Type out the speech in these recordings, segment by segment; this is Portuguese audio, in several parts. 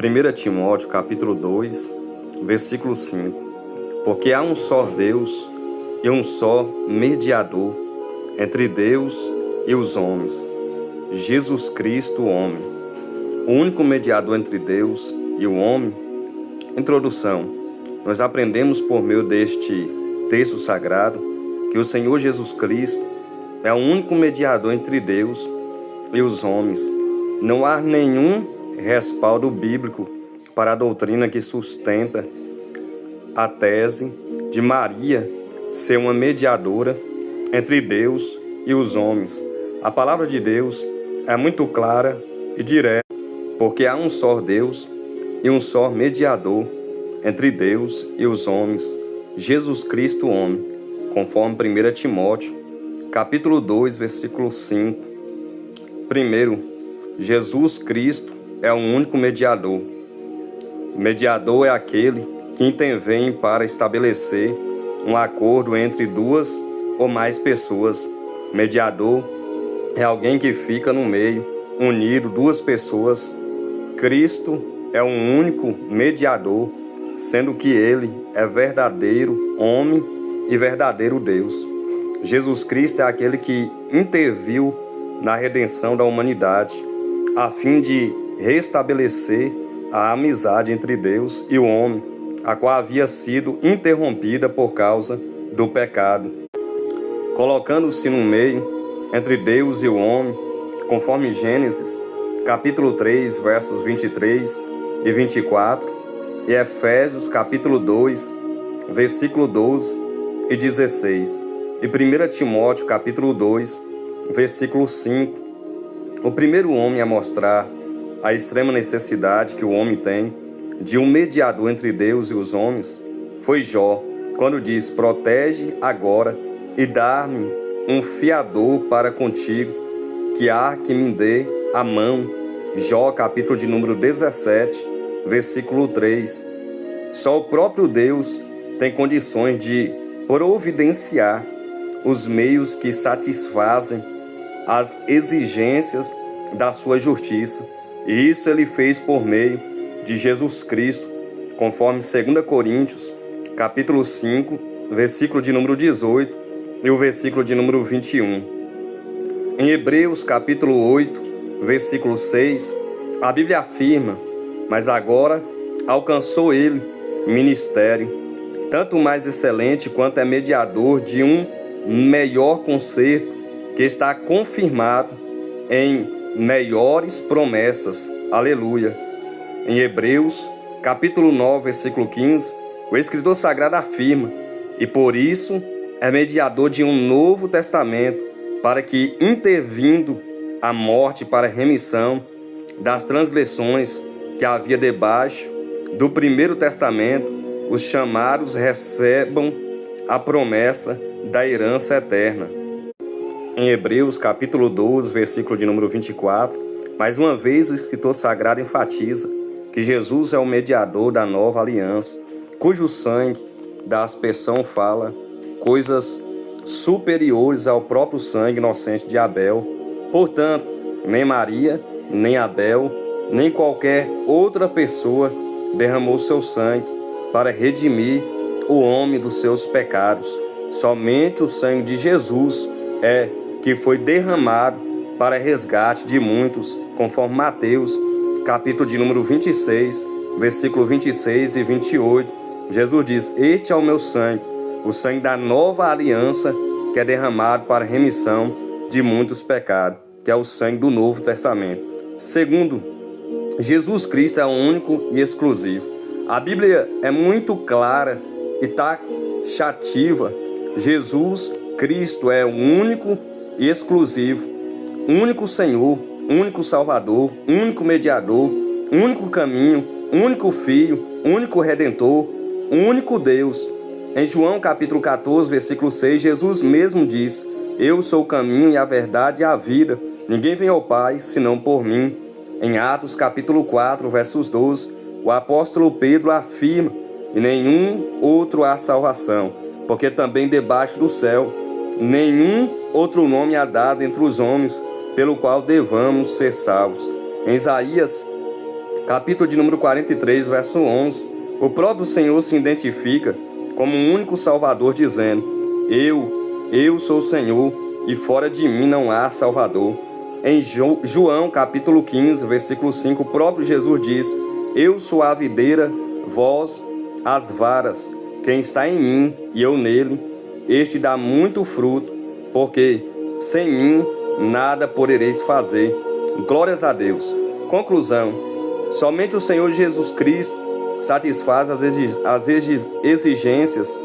1 Timóteo capítulo 2, versículo 5. Porque há um só Deus e um só mediador entre Deus e os homens, Jesus Cristo, o homem. O único mediador entre Deus e o homem. Introdução. Nós aprendemos por meio deste texto sagrado que o Senhor Jesus Cristo é o único mediador entre Deus e os homens. Não há nenhum respaldo bíblico para a doutrina que sustenta a tese de Maria ser uma mediadora entre Deus e os homens. A palavra de Deus é muito clara e direta, porque há um só Deus e um só mediador entre Deus e os homens, Jesus Cristo, o homem, conforme 1 Timóteo, capítulo 2, versículo 5. Primeiro, Jesus Cristo é o único mediador. O mediador é aquele que intervém para estabelecer um acordo entre duas ou mais pessoas. Mediador é alguém que fica no meio, unido duas pessoas. Cristo é um único mediador, sendo que ele é verdadeiro homem e verdadeiro Deus. Jesus Cristo é aquele que interviu na redenção da humanidade, a fim de restabelecer a amizade entre Deus e o homem, a qual havia sido interrompida por causa do pecado. Colocando-se no meio entre Deus e o homem, conforme Gênesis, capítulo 3, versos 23 e 24, e Efésios, capítulo 2, versículo 12 e 16, e 1 Timóteo, capítulo 2, versículo 5. O primeiro homem a mostrar a extrema necessidade que o homem tem de um mediador entre Deus e os homens foi Jó, quando diz: protege agora e dá-me um fiador para contigo, que há que me dê a mão. Jó, capítulo de número 17, versículo 3. Só o próprio Deus tem condições de providenciar os meios que satisfazem as exigências da sua justiça. E isso ele fez por meio de Jesus Cristo, conforme 2 Coríntios, capítulo 5, versículo de número 18 e o versículo de número 21. Em Hebreus, capítulo 8, versículo 6, a Bíblia afirma: mas agora alcançou ele ministério, tanto mais excelente quanto é mediador de um melhor concerto, que está confirmado em melhores promessas. Aleluia. Em Hebreus, capítulo 9, versículo 15, o escritor sagrado afirma: e por isso é mediador de um novo testamento, para que, intervindo a morte para remissão das transgressões que havia debaixo do primeiro testamento, os chamados recebam a promessa da herança eterna. Em Hebreus capítulo 12, versículo de número 24, mais uma vez o escritor sagrado enfatiza que Jesus é o mediador da nova aliança, cujo sangue da aspersão fala coisas superiores ao próprio sangue inocente de Abel. Portanto, nem Maria, nem Abel, nem qualquer outra pessoa derramou seu sangue para redimir o homem dos seus pecados. Somente o sangue de Jesus é que foi derramado para resgate de muitos, conforme Mateus, capítulo de número 26, versículo 26 e 28. Jesus diz: este é o meu sangue, o sangue da nova aliança, que é derramado para remissão de muitos pecados, que é o sangue do Novo Testamento. Segundo, Jesus Cristo é o único e exclusivo. A Bíblia é muito clara e taxativa. Jesus Cristo é o único e exclusivo, único Senhor, único Salvador, único mediador, único caminho, único Filho, único Redentor, único Deus. Em João capítulo 14, versículo 6, Jesus mesmo diz: eu sou o caminho e a verdade e a vida. Ninguém vem ao Pai senão por mim. Em Atos capítulo 4, versos 12, o apóstolo Pedro afirma: e nenhum outro há salvação, porque também debaixo do céu nenhum outro nome há dado entre os homens, pelo qual devamos ser salvos. Em Isaías capítulo de número 43, verso 11, o próprio Senhor se identifica como o único Salvador, dizendo: Eu sou o Senhor, e fora de mim não há Salvador. Em João, capítulo 15, versículo 5, o próprio Jesus diz: Eu sou a videira, vós as varas. Quem está em mim e eu nele, este dá muito fruto, porque sem mim nada podereis fazer. Glórias a Deus. Conclusão: somente o Senhor Jesus Cristo satisfaz as exigências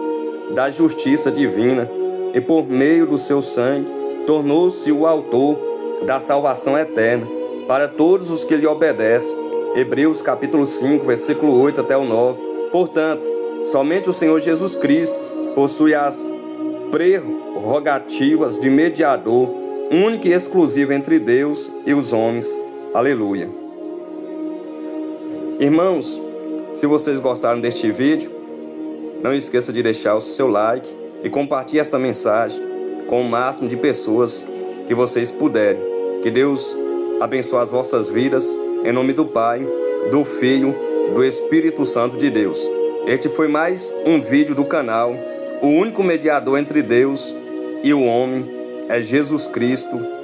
da justiça divina e, por meio do seu sangue, tornou-se o autor da salvação eterna para todos os que lhe obedecem. Hebreus capítulo 5, versículo 8 até o 9. Portanto, somente o Senhor Jesus Cristo possui as prerrogativas de mediador, único e exclusivo entre Deus e os homens. Aleluia. Irmãos, se vocês gostaram deste vídeo, não esqueça de deixar o seu like e compartilhe esta mensagem com o máximo de pessoas que vocês puderem. Que Deus abençoe as vossas vidas, em nome do Pai, do Filho, do Espírito Santo de Deus. Este foi mais um vídeo do canal. O único mediador entre Deus e o homem é Jesus Cristo.